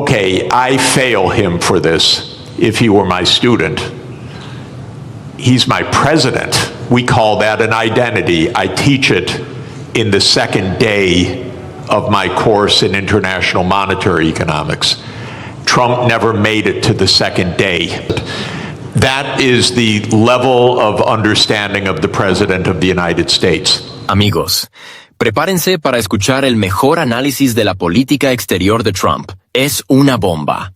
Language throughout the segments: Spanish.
okay, I fail him for this if he were my student. He's my president. We call that an identity. I teach it in the second day of my course in international monetary economics. Trump never made it to the second day. That is the level of understanding of the President of the United States. Amigos, prepárense para escuchar el mejor análisis de la política exterior de Trump. Es una bomba.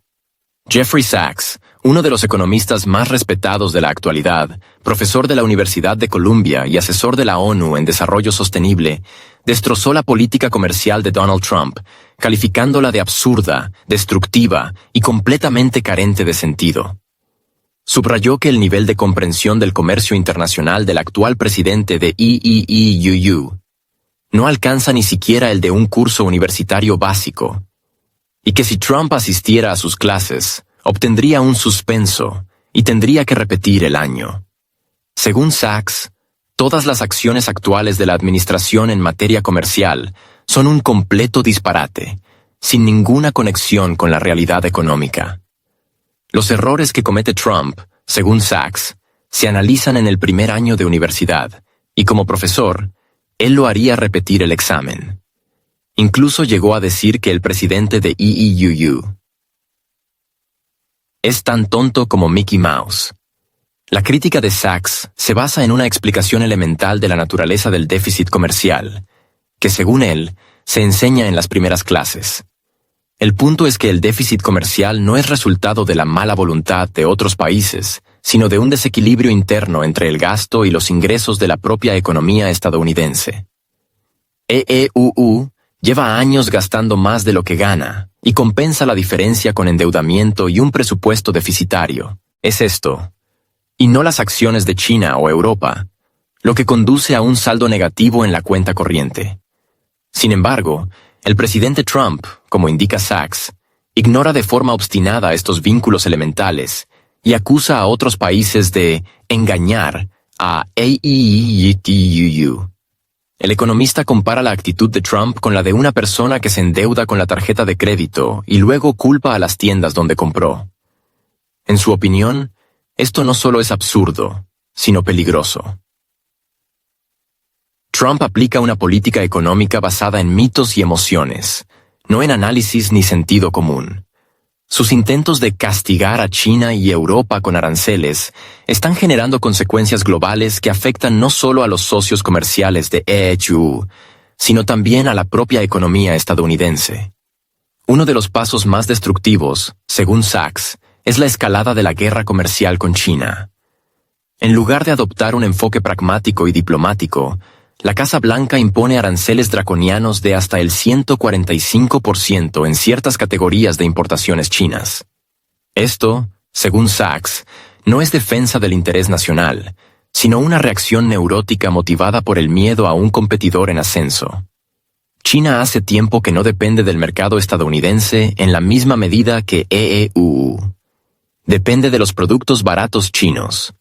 Jeffrey Sachs, uno de los economistas más respetados de la actualidad, profesor de la Universidad de Columbia y asesor de la ONU en desarrollo sostenible, destrozó la política comercial de Donald Trump, calificándola de absurda, destructiva y completamente carente de sentido. Subrayó que el nivel de comprensión del comercio internacional del actual presidente de EEEUU no alcanza ni siquiera el de un curso universitario básico, y que si Trump asistiera a sus clases, obtendría un suspenso y tendría que repetir el año. Según Sachs, todas las acciones actuales de la administración en materia comercial son un completo disparate, sin ninguna conexión con la realidad económica. Los errores que comete Trump, según Sachs, se analizan en el primer año de universidad, y como profesor, él lo haría repetir el examen. Incluso llegó a decir que el presidente de EEUU es tan tonto como Mickey Mouse. La crítica de Sachs se basa en una explicación elemental de la naturaleza del déficit comercial, que según él, se enseña en las primeras clases. El punto es que el déficit comercial no es resultado de la mala voluntad de otros países, sino de un desequilibrio interno entre el gasto y los ingresos de la propia economía estadounidense. EEUU lleva años gastando más de lo que gana y compensa la diferencia con endeudamiento y un presupuesto deficitario. Es esto, y no las acciones de China o Europa, lo que conduce a un saldo negativo en la cuenta corriente. Sin embargo, el presidente Trump, como indica Sachs, ignora de forma obstinada estos vínculos elementales y acusa a otros países de engañar a EEEUU. El economista compara la actitud de Trump con la de una persona que se endeuda con la tarjeta de crédito y luego culpa a las tiendas donde compró. En su opinión, esto no solo es absurdo, sino peligroso. Trump aplica una política económica basada en mitos y emociones, no en análisis ni sentido común. Sus intentos de castigar a China y Europa con aranceles están generando consecuencias globales que afectan no solo a los socios comerciales de EEU, sino también a la propia economía estadounidense. Uno de los pasos más destructivos, según Sachs, es la escalada de la guerra comercial con China. En lugar de adoptar un enfoque pragmático y diplomático, la Casa Blanca impone aranceles draconianos de hasta el 145% en ciertas categorías de importaciones chinas. Esto, según Sachs, no es defensa del interés nacional, sino una reacción neurótica motivada por el miedo a un competidor en ascenso. China hace tiempo que no depende del mercado estadounidense en la misma medida que EEU. Depende de los productos baratos chinos.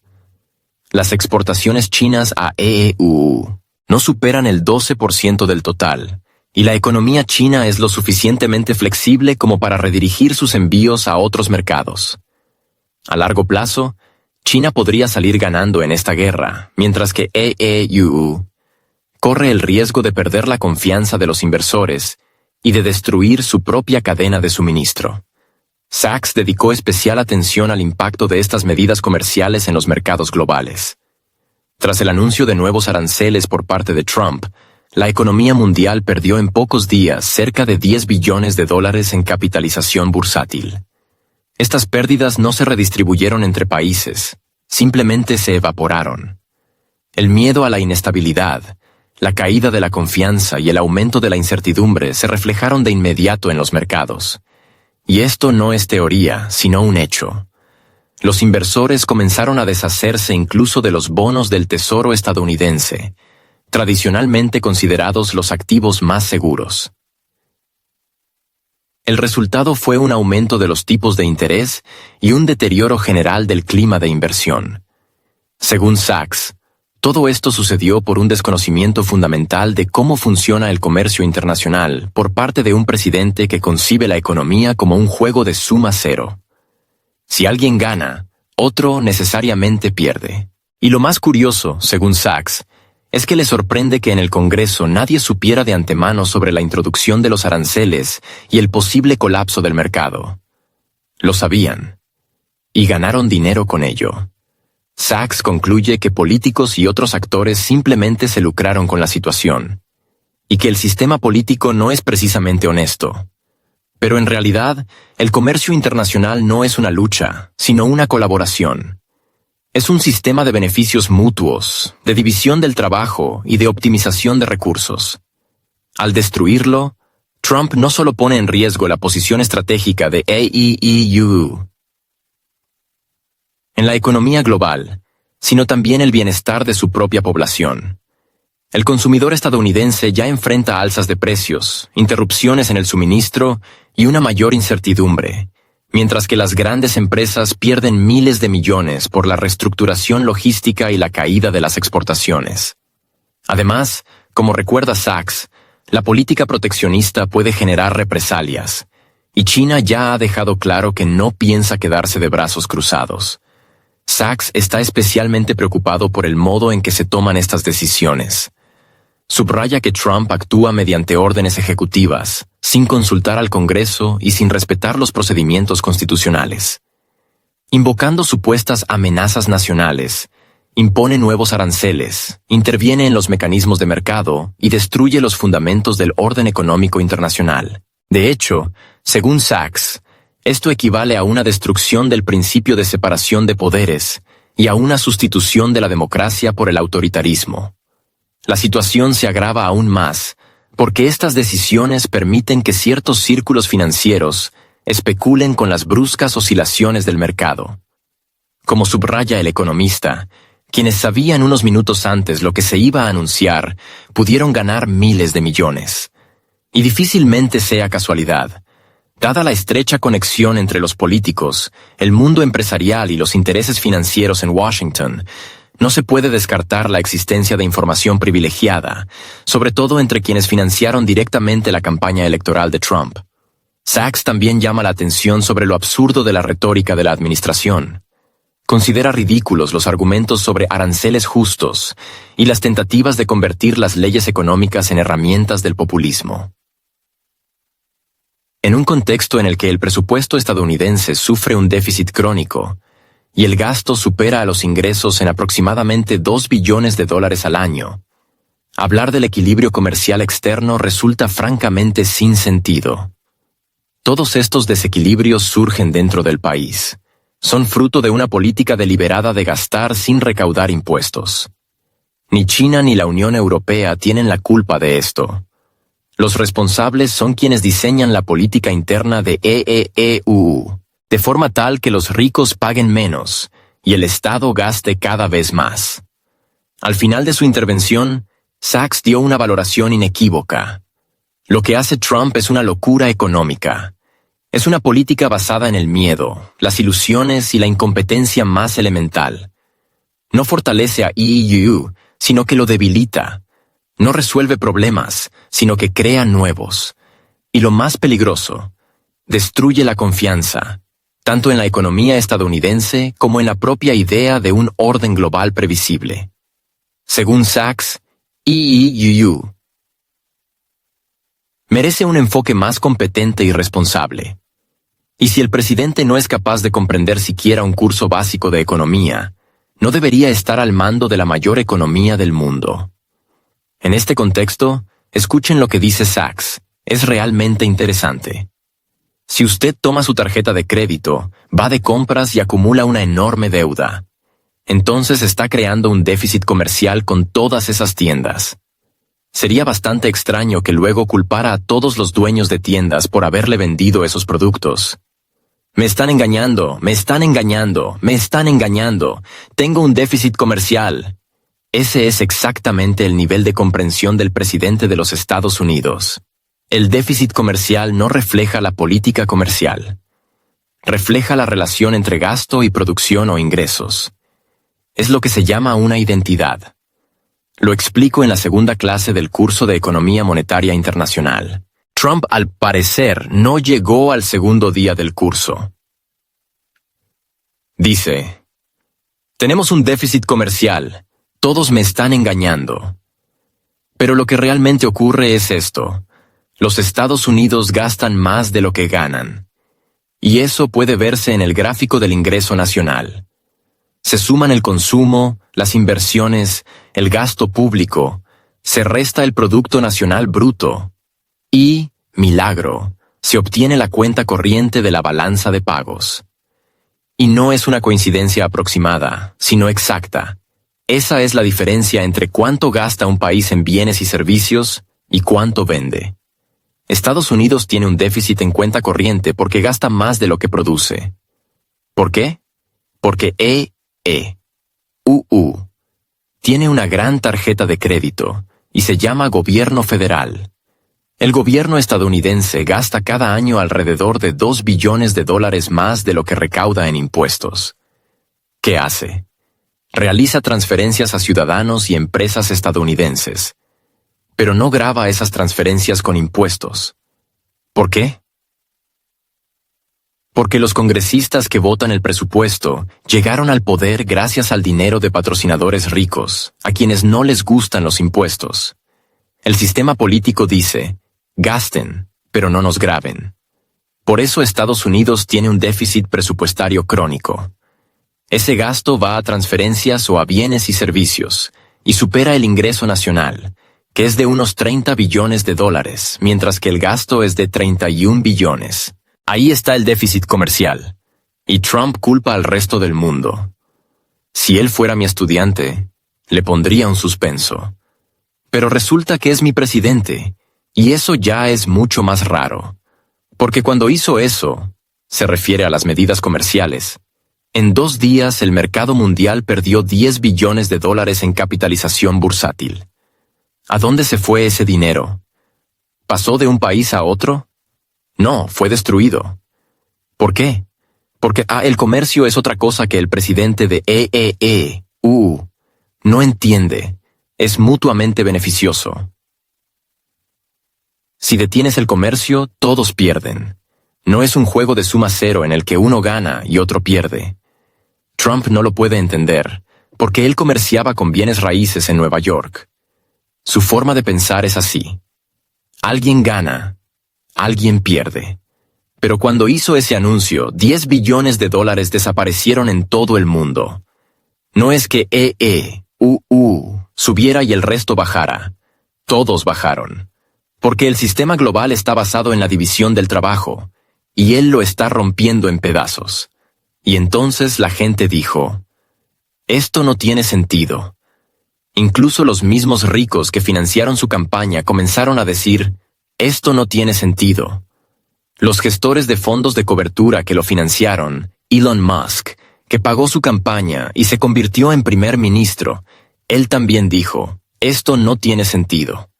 Las exportaciones chinas a EEU no superan el 12% del total, y la economía china es lo suficientemente flexible como para redirigir sus envíos a otros mercados. A largo plazo, China podría salir ganando en esta guerra, mientras que EEU corre el riesgo de perder la confianza de los inversores y de destruir su propia cadena de suministro. Sachs dedicó especial atención al impacto de estas medidas comerciales en los mercados globales. Tras el anuncio de nuevos aranceles por parte de Trump, la economía mundial perdió en pocos días cerca de $10 billones en capitalización bursátil. Estas pérdidas no se redistribuyeron entre países, simplemente se evaporaron. El miedo a la inestabilidad, la caída de la confianza y el aumento de la incertidumbre se reflejaron de inmediato en los mercados. Y esto no es teoría, sino un hecho. Los inversores comenzaron a deshacerse incluso de los bonos del Tesoro estadounidense, tradicionalmente considerados los activos más seguros. El resultado fue un aumento de los tipos de interés y un deterioro general del clima de inversión. Según Sachs, Todo esto sucedió por un desconocimiento fundamental de cómo funciona el comercio internacional por parte de un presidente que concibe la economía como un juego de suma cero. Si alguien gana, otro necesariamente pierde. Y lo más curioso, según Sachs, es que le sorprende que en el Congreso nadie supiera de antemano sobre la introducción de los aranceles y el posible colapso del mercado. Lo sabían. Y ganaron dinero con ello. Sachs concluye que políticos y otros actores simplemente se lucraron con la situación, y que el sistema político no es precisamente honesto. Pero en realidad, el comercio internacional no es una lucha, sino una colaboración. Es un sistema de beneficios mutuos, de división del trabajo y de optimización de recursos. Al destruirlo, Trump no solo pone en riesgo la posición estratégica de AEEU en la economía global, sino también el bienestar de su propia población. El consumidor estadounidense ya enfrenta alzas de precios, interrupciones en el suministro y una mayor incertidumbre, mientras que las grandes empresas pierden miles de millones por la reestructuración logística y la caída de las exportaciones. Además, como recuerda Sachs, la política proteccionista puede generar represalias, y China ya ha dejado claro que no piensa quedarse de brazos cruzados. Sachs está especialmente preocupado por el modo en que se toman estas decisiones. Subraya que Trump actúa mediante órdenes ejecutivas, sin consultar al Congreso y sin respetar los procedimientos constitucionales. Invocando supuestas amenazas nacionales, impone nuevos aranceles, interviene en los mecanismos de mercado y destruye los fundamentos del orden económico internacional. De hecho, según Sachs, esto equivale a una destrucción del principio de separación de poderes y a una sustitución de la democracia por el autoritarismo. La situación se agrava aún más, porque estas decisiones permiten que ciertos círculos financieros especulen con las bruscas oscilaciones del mercado. Como subraya el economista, quienes sabían unos minutos antes lo que se iba a anunciar, pudieron ganar miles de millones. Y difícilmente sea casualidad. Dada la estrecha conexión entre los políticos, el mundo empresarial y los intereses financieros en Washington, no se puede descartar la existencia de información privilegiada, sobre todo entre quienes financiaron directamente la campaña electoral de Trump. Sachs también llama la atención sobre lo absurdo de la retórica de la administración. Considera ridículos los argumentos sobre aranceles justos y las tentativas de convertir las leyes económicas en herramientas del populismo. En un contexto en el que el presupuesto estadounidense sufre un déficit crónico y el gasto supera a los ingresos en aproximadamente $2 billones al año, hablar del equilibrio comercial externo resulta francamente sin sentido. Todos estos desequilibrios surgen dentro del país. Son fruto de una política deliberada de gastar sin recaudar impuestos. Ni China ni la Unión Europea tienen la culpa de esto. Los responsables son quienes diseñan la política interna de AEEU, de forma tal que los ricos paguen menos y el Estado gaste cada vez más. Al final de su intervención, Sachs dio una valoración inequívoca. Lo que hace Trump es una locura económica. Es una política basada en el miedo, las ilusiones y la incompetencia más elemental. No fortalece a AEEU, sino que lo debilita. No resuelve problemas, sino que crea nuevos. Y lo más peligroso, destruye la confianza, tanto en la economía estadounidense como en la propia idea de un orden global previsible. Según Sachs, AEEU merece un enfoque más competente y responsable. Y si el presidente no es capaz de comprender siquiera un curso básico de economía, no debería estar al mando de la mayor economía del mundo. En este contexto, escuchen lo que dice Sachs. Es realmente interesante. Si usted toma su tarjeta de crédito, va de compras y acumula una enorme deuda, entonces está creando un déficit comercial con todas esas tiendas. Sería bastante extraño que luego culpara a todos los dueños de tiendas por haberle vendido esos productos. Me están engañando, me están engañando, me están engañando. Tengo un déficit comercial. Ese es exactamente el nivel de comprensión del presidente de los Estados Unidos. El déficit comercial no refleja la política comercial. Refleja la relación entre gasto y producción o ingresos. Es lo que se llama una identidad. Lo explico en la segunda clase del curso de Economía Monetaria Internacional. Trump, al parecer, no llegó al segundo día del curso. Dice: tenemos un déficit comercial. Todos me están engañando. Pero lo que realmente ocurre es esto. Los Estados Unidos gastan más de lo que ganan. Y eso puede verse en el gráfico del ingreso nacional. Se suman el consumo, las inversiones, el gasto público, se resta el Producto Nacional Bruto y, milagro, se obtiene la cuenta corriente de la balanza de pagos. Y no es una coincidencia aproximada, sino exacta. Esa es la diferencia entre cuánto gasta un país en bienes y servicios y cuánto vende. Estados Unidos tiene un déficit en cuenta corriente porque gasta más de lo que produce. ¿Por qué? Porque tiene una gran tarjeta de crédito y se llama Gobierno Federal. El gobierno estadounidense gasta cada año alrededor de $2 billones más de lo que recauda en impuestos. ¿Qué hace? Realiza transferencias a ciudadanos y empresas estadounidenses, pero no grava esas transferencias con impuestos. ¿Por qué? Porque los congresistas que votan el presupuesto llegaron al poder gracias al dinero de patrocinadores ricos, a quienes no les gustan los impuestos. El sistema político dice: gasten, pero no nos graven. Por eso Estados Unidos tiene un déficit presupuestario crónico. Ese gasto va a transferencias o a bienes y servicios, y supera el ingreso nacional, que es de unos $30 billones, mientras que el gasto es de 31 billones. Ahí está el déficit comercial, y Trump culpa al resto del mundo. Si él fuera mi estudiante, le pondría un suspenso. Pero resulta que es mi presidente, y eso ya es mucho más raro. Porque cuando hizo eso, se refiere a las medidas comerciales, en 2 días el mercado mundial perdió $10 billones en capitalización bursátil. ¿A dónde se fue ese dinero? ¿Pasó de un país a otro? No, fue destruido. ¿Por qué? Porque el comercio es otra cosa que el presidente de no entiende. Es mutuamente beneficioso. Si detienes el comercio, todos pierden. No es un juego de suma cero en el que uno gana y otro pierde. Trump no lo puede entender, porque él comerciaba con bienes raíces en Nueva York. Su forma de pensar es así. Alguien gana, alguien pierde. Pero cuando hizo ese anuncio, $10 billones desaparecieron en todo el mundo. No es que subiera y el resto bajara. Todos bajaron. Porque el sistema global está basado en la división del trabajo, y él lo está rompiendo en pedazos. Y entonces la gente dijo: esto no tiene sentido. Incluso los mismos ricos que financiaron su campaña comenzaron a decir: esto no tiene sentido. Los gestores de fondos de cobertura que lo financiaron, Elon Musk, que pagó su campaña y se convirtió en primer ministro, él también dijo: esto no tiene sentido.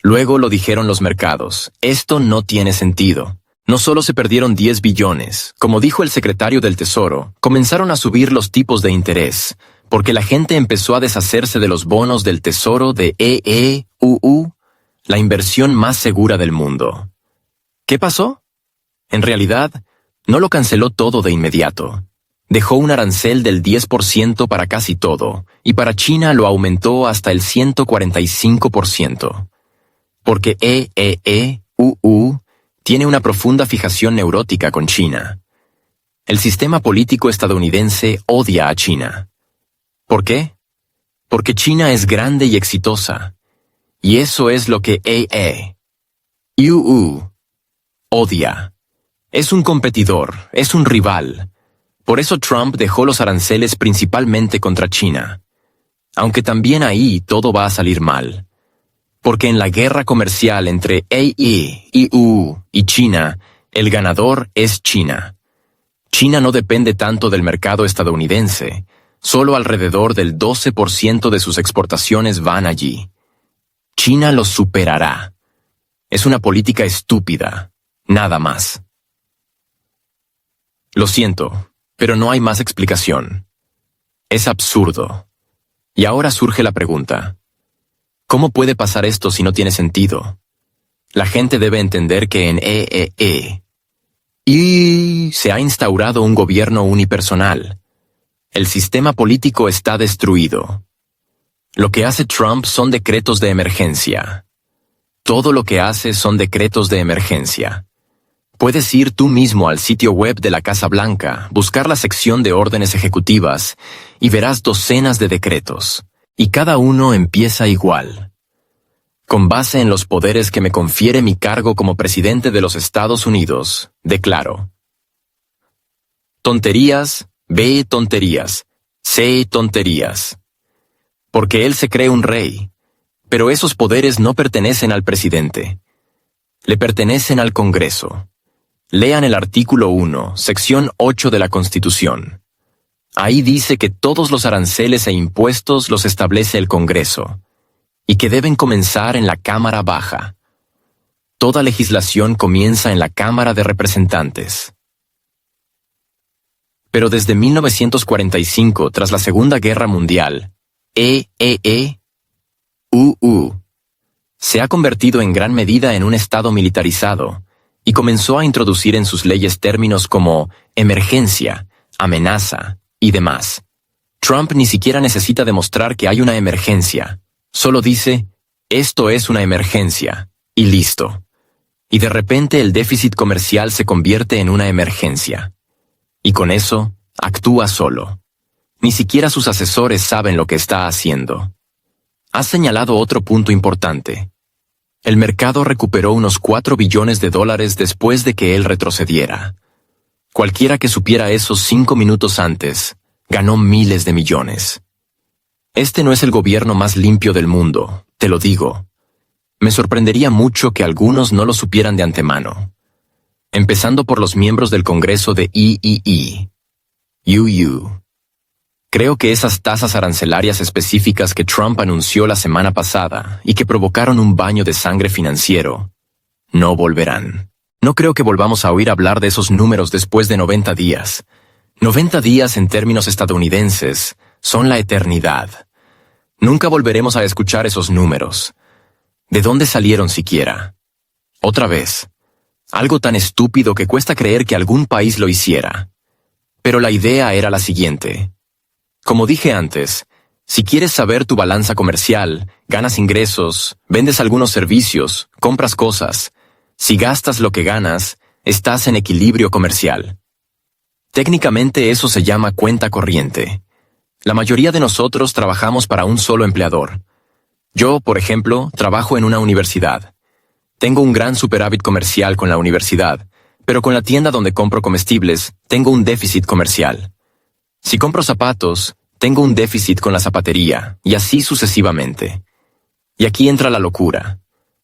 Luego lo dijeron los mercados: esto no tiene sentido. No solo se perdieron 10 billones, como dijo el secretario del Tesoro, comenzaron a subir los tipos de interés, porque la gente empezó a deshacerse de los bonos del Tesoro de la inversión más segura del mundo. ¿Qué pasó? En realidad, no lo canceló todo de inmediato. Dejó un arancel del 10% para casi todo, y para China lo aumentó hasta el 145%. Porque tiene una profunda fijación neurótica con China. El sistema político estadounidense odia a China. ¿Por qué? Porque China es grande y exitosa. Y eso es lo que odia. Es un competidor, es un rival. Por eso Trump dejó los aranceles principalmente contra China. Aunque también ahí todo va a salir mal. Porque en la guerra comercial entre EU y China, el ganador es China. China no depende tanto del mercado estadounidense, solo alrededor del 12% de sus exportaciones van allí. China los superará. Es una política estúpida, nada más. Lo siento, pero no hay más explicación. Es absurdo. Y ahora surge la pregunta: ¿Cómo puede pasar esto si no tiene sentido? La gente debe entender que en y se ha instaurado un gobierno unipersonal. El sistema político está destruido. Lo que hace Trump son decretos de emergencia. Todo lo que hace son decretos de emergencia. Puedes ir tú mismo al sitio web de la Casa Blanca, buscar la sección de órdenes ejecutivas y verás docenas de decretos, y cada uno empieza igual. Con base en los poderes que me confiere mi cargo como presidente de los Estados Unidos, declaro. Tonterías, B tonterías, C tonterías. Porque él se cree un rey, pero esos poderes no pertenecen al presidente. Le pertenecen al Congreso. Lean el artículo 1, sección 8 de la Constitución. Ahí dice que todos los aranceles e impuestos los establece el Congreso, y que deben comenzar en la Cámara Baja. Toda legislación comienza en la Cámara de Representantes. Pero desde 1945, tras la Segunda Guerra Mundial, se ha convertido en gran medida en un estado militarizado y comenzó a introducir en sus leyes términos como emergencia, amenaza y demás. Trump ni siquiera necesita demostrar que hay una emergencia. Solo dice, esto es una emergencia, y listo. Y de repente el déficit comercial se convierte en una emergencia. Y con eso, actúa solo. Ni siquiera sus asesores saben lo que está haciendo. Ha señalado otro punto importante. El mercado recuperó unos $4 billones después de que él retrocediera. Cualquiera que supiera eso 5 minutos antes, ganó miles de millones. Este no es el gobierno más limpio del mundo, te lo digo. Me sorprendería mucho que algunos no lo supieran de antemano. Empezando por los miembros del Congreso de UU. Creo que esas tasas arancelarias específicas que Trump anunció la semana pasada y que provocaron un baño de sangre financiero, no volverán. No creo que volvamos a oír hablar de esos números después de 90 días. 90 días en términos estadounidenses son la eternidad. Nunca volveremos a escuchar esos números. ¿De dónde salieron siquiera? Otra vez. Algo tan estúpido que cuesta creer que algún país lo hiciera. Pero la idea era la siguiente. Como dije antes, si quieres saber tu balanza comercial, ganas ingresos, vendes algunos servicios, compras cosas, si gastas lo que ganas, estás en equilibrio comercial. Técnicamente eso se llama cuenta corriente. La mayoría de nosotros trabajamos para un solo empleador. Yo, por ejemplo, trabajo en una universidad. Tengo un gran superávit comercial con la universidad, pero con la tienda donde compro comestibles, tengo un déficit comercial. Si compro zapatos, tengo un déficit con la zapatería, y así sucesivamente. Y aquí entra la locura.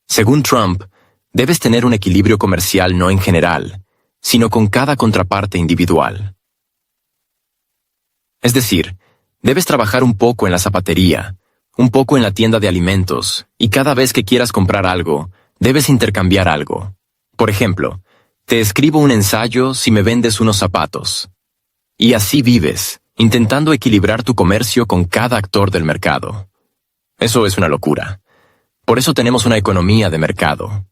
Según Trump, debes tener un equilibrio comercial no en general, sino con cada contraparte individual. Es decir, debes trabajar un poco en la zapatería, un poco en la tienda de alimentos, y cada vez que quieras comprar algo, debes intercambiar algo. Por ejemplo, te escribo un ensayo si me vendes unos zapatos. Y así vives, intentando equilibrar tu comercio con cada actor del mercado. Eso es una locura. Por eso tenemos una economía de mercado.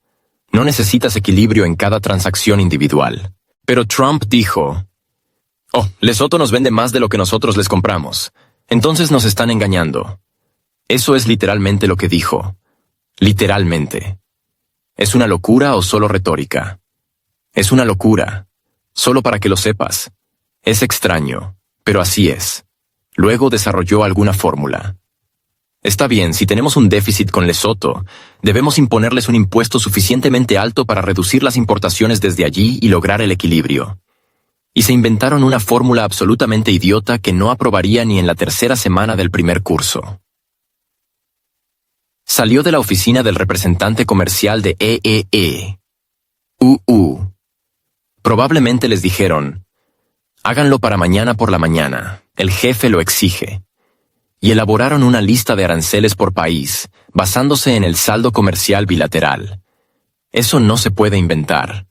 No necesitas equilibrio en cada transacción individual. Pero Trump dijo, Lesotho nos vende más de lo que nosotros les compramos. Entonces nos están engañando. Eso es literalmente lo que dijo. Literalmente. ¿Es una locura o solo retórica? Es una locura. Solo para que lo sepas. Es extraño, pero así es. Luego desarrolló alguna fórmula. Está bien, si tenemos un déficit con Lesotho, debemos imponerles un impuesto suficientemente alto para reducir las importaciones desde allí y lograr el equilibrio. Y se inventaron una fórmula absolutamente idiota que no aprobaría ni en la tercera semana del primer curso. Salió de la oficina del representante comercial de Probablemente les dijeron, háganlo para mañana por la mañana, el jefe lo exige. Y elaboraron una lista de aranceles por país, basándose en el saldo comercial bilateral. Eso no se puede inventar.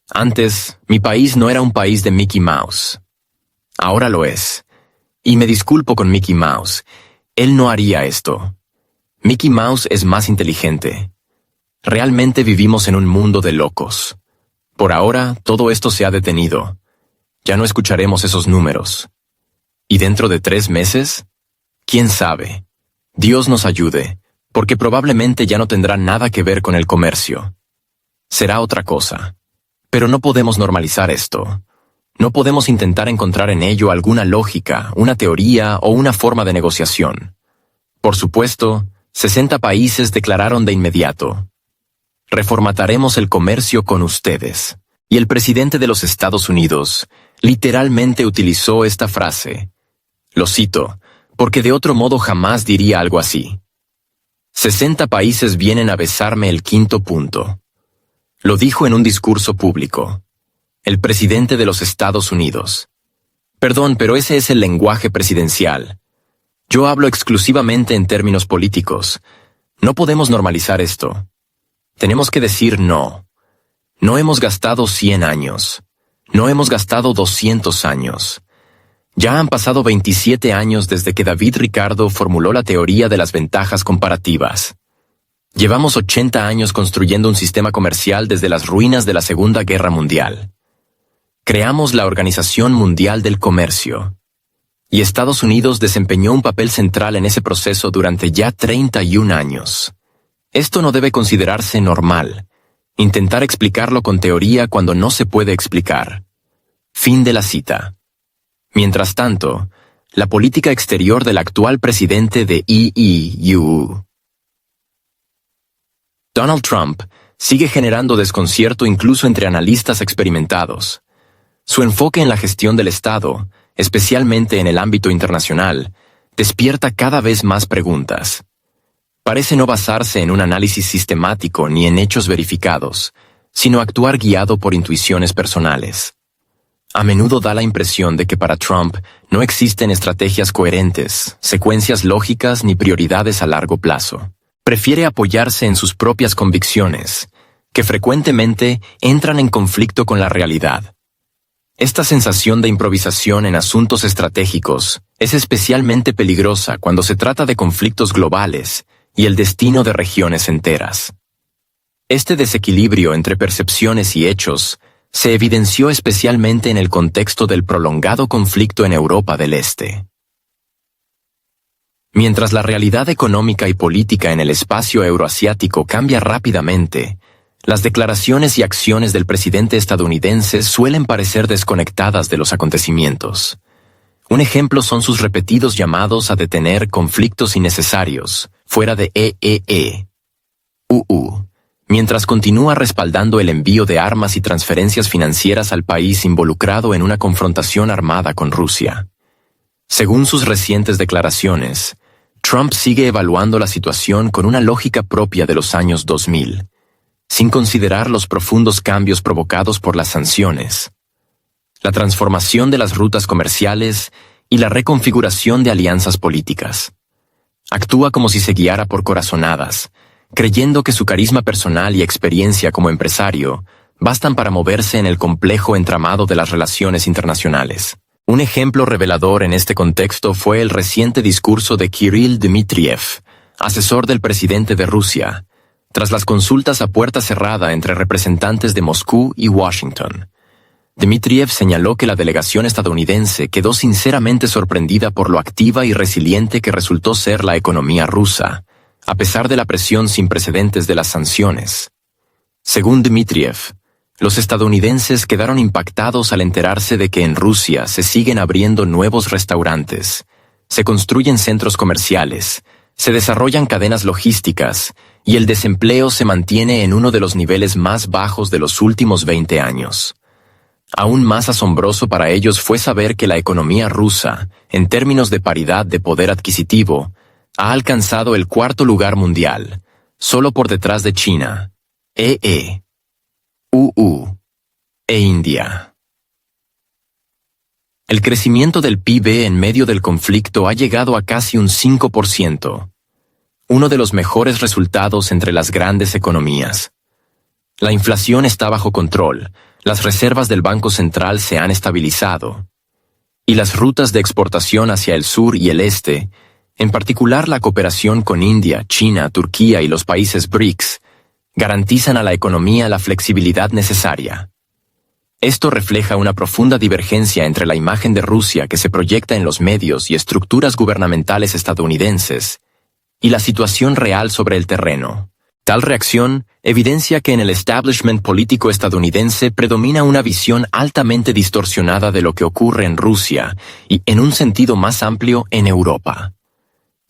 Antes, mi país no era un país de Mickey Mouse. Ahora lo es. Y me disculpo con Mickey Mouse. Él no haría esto. Mickey Mouse es más inteligente. Realmente vivimos en un mundo de locos. Por ahora, todo esto se ha detenido. Ya no escucharemos esos números. ¿Y dentro de 3 meses? ¿Quién sabe? Dios nos ayude, porque probablemente ya no tendrá nada que ver con el comercio. Será otra cosa. Pero no podemos normalizar esto. No podemos intentar encontrar en ello alguna lógica, una teoría o una forma de negociación. Por supuesto, 60 países declararon de inmediato: reformataremos el comercio con ustedes. Y el presidente de los Estados Unidos literalmente utilizó esta frase. Lo cito, porque de otro modo jamás diría algo así. 60 países vienen a besarme el 5.º punto. Lo dijo en un discurso público. El presidente de los Estados Unidos. Perdón, pero ese es el lenguaje presidencial. Yo hablo exclusivamente en términos políticos. No podemos normalizar esto. Tenemos que decir no. No hemos gastado 100 años. No hemos gastado 200 años. Ya han pasado 27 años desde que David Ricardo formuló la teoría de las ventajas comparativas. Llevamos 80 años construyendo un sistema comercial desde las ruinas de la Segunda Guerra Mundial. Creamos la Organización Mundial del Comercio. Y Estados Unidos desempeñó un papel central en ese proceso durante ya 31 años. Esto no debe considerarse normal. Intentar explicarlo con teoría cuando no se puede explicar. Fin de la cita. Mientras tanto, la política exterior del actual presidente de EU, Donald Trump, sigue generando desconcierto incluso entre analistas experimentados. Su enfoque en la gestión del Estado, especialmente en el ámbito internacional, despierta cada vez más preguntas. Parece no basarse en un análisis sistemático ni en hechos verificados, sino actuar guiado por intuiciones personales. A menudo da la impresión de que para Trump no existen estrategias coherentes, secuencias lógicas ni prioridades a largo plazo. Prefiere apoyarse en sus propias convicciones, que frecuentemente entran en conflicto con la realidad. Esta sensación de improvisación en asuntos estratégicos es especialmente peligrosa cuando se trata de conflictos globales y el destino de regiones enteras. Este desequilibrio entre percepciones y hechos se evidenció especialmente en el contexto del prolongado conflicto en Europa del Este. Mientras la realidad económica y política en el espacio euroasiático cambia rápidamente, las declaraciones y acciones del presidente estadounidense suelen parecer desconectadas de los acontecimientos. Un ejemplo son sus repetidos llamados a detener conflictos innecesarios, fuera de mientras continúa respaldando el envío de armas y transferencias financieras al país involucrado en una confrontación armada con Rusia. Según sus recientes declaraciones, Trump sigue evaluando la situación con una lógica propia de los años 2000, sin considerar los profundos cambios provocados por las sanciones, la transformación de las rutas comerciales y la reconfiguración de alianzas políticas. Actúa como si se guiara por corazonadas, creyendo que su carisma personal y experiencia como empresario bastan para moverse en el complejo entramado de las relaciones internacionales. Un ejemplo revelador en este contexto fue el reciente discurso de Kirill Dmitriev, asesor del presidente de Rusia, tras las consultas a puerta cerrada entre representantes de Moscú y Washington. Dmitriev señaló que la delegación estadounidense quedó sinceramente sorprendida por lo activa y resiliente que resultó ser la economía rusa, a pesar de la presión sin precedentes de las sanciones. Según Dmitriev, los estadounidenses quedaron impactados al enterarse de que en Rusia se siguen abriendo nuevos restaurantes, se construyen centros comerciales, se desarrollan cadenas logísticas y el desempleo se mantiene en uno de los niveles más bajos de los últimos 20 años. Aún más asombroso para ellos fue saber que la economía rusa, en términos de paridad de poder adquisitivo, ha alcanzado el 4º lugar mundial, solo por detrás de China, e India. El crecimiento del PIB en medio del conflicto ha llegado a casi un 5%, uno de los mejores resultados entre las grandes economías. La inflación está bajo control, las reservas del Banco Central se han estabilizado, y las rutas de exportación hacia el sur y el este en particular la cooperación con India, China, Turquía y los países BRICS, garantizan a la economía la flexibilidad necesaria. Esto refleja una profunda divergencia entre la imagen de Rusia que se proyecta en los medios y estructuras gubernamentales estadounidenses y la situación real sobre el terreno. Tal reacción evidencia que en el establishment político estadounidense predomina una visión altamente distorsionada de lo que ocurre en Rusia y, en un sentido más amplio, en Europa.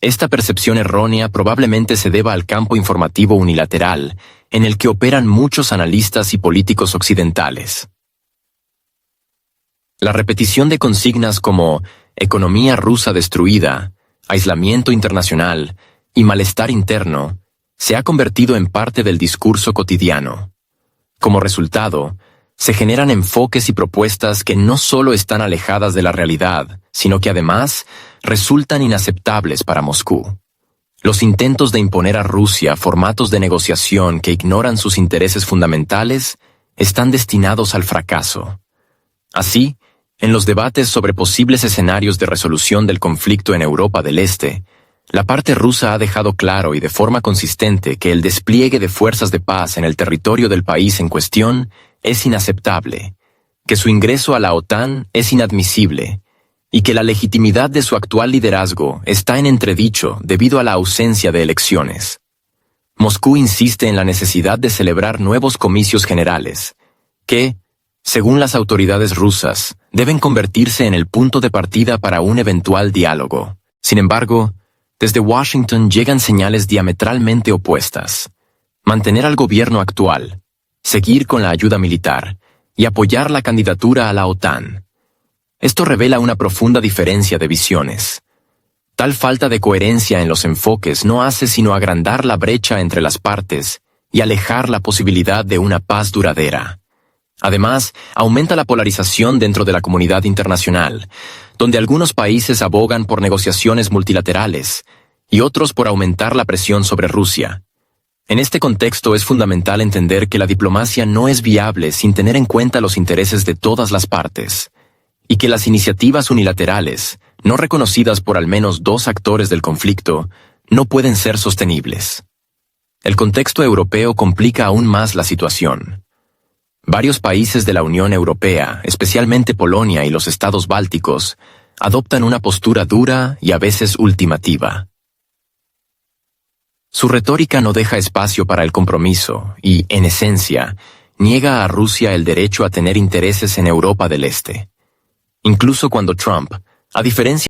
Esta percepción errónea probablemente se deba al campo informativo unilateral en el que operan muchos analistas y políticos occidentales. La repetición de consignas como economía rusa destruida, aislamiento internacional y malestar interno se ha convertido en parte del discurso cotidiano. Como resultado, se generan enfoques y propuestas que no solo están alejadas de la realidad, sino que además resultan inaceptables para Moscú. Los intentos de imponer a Rusia formatos de negociación que ignoran sus intereses fundamentales están destinados al fracaso. Así, en los debates sobre posibles escenarios de resolución del conflicto en Europa del Este, la parte rusa ha dejado claro y de forma consistente que el despliegue de fuerzas de paz en el territorio del país en cuestión es inaceptable, que su ingreso a la OTAN es inadmisible y que la legitimidad de su actual liderazgo está en entredicho debido a la ausencia de elecciones. Moscú insiste en la necesidad de celebrar nuevos comicios generales, que, según las autoridades rusas, deben convertirse en el punto de partida para un eventual diálogo. Sin embargo, desde Washington llegan señales diametralmente opuestas. Mantener al gobierno actual, seguir con la ayuda militar y apoyar la candidatura a la OTAN. Esto revela una profunda diferencia de visiones. Tal falta de coherencia en los enfoques no hace sino agrandar la brecha entre las partes y alejar la posibilidad de una paz duradera. Además, aumenta la polarización dentro de la comunidad internacional, donde algunos países abogan por negociaciones multilaterales y otros por aumentar la presión sobre Rusia. En este contexto es fundamental entender que la diplomacia no es viable sin tener en cuenta los intereses de todas las partes, y que las iniciativas unilaterales, no reconocidas por al menos dos actores del conflicto, no pueden ser sostenibles. El contexto europeo complica aún más la situación. Varios países de la Unión Europea, especialmente Polonia y los estados bálticos, adoptan una postura dura y a veces ultimativa. Su retórica no deja espacio para el compromiso y, en esencia, niega a Rusia el derecho a tener intereses en Europa del Este. Incluso cuando Trump, a diferencia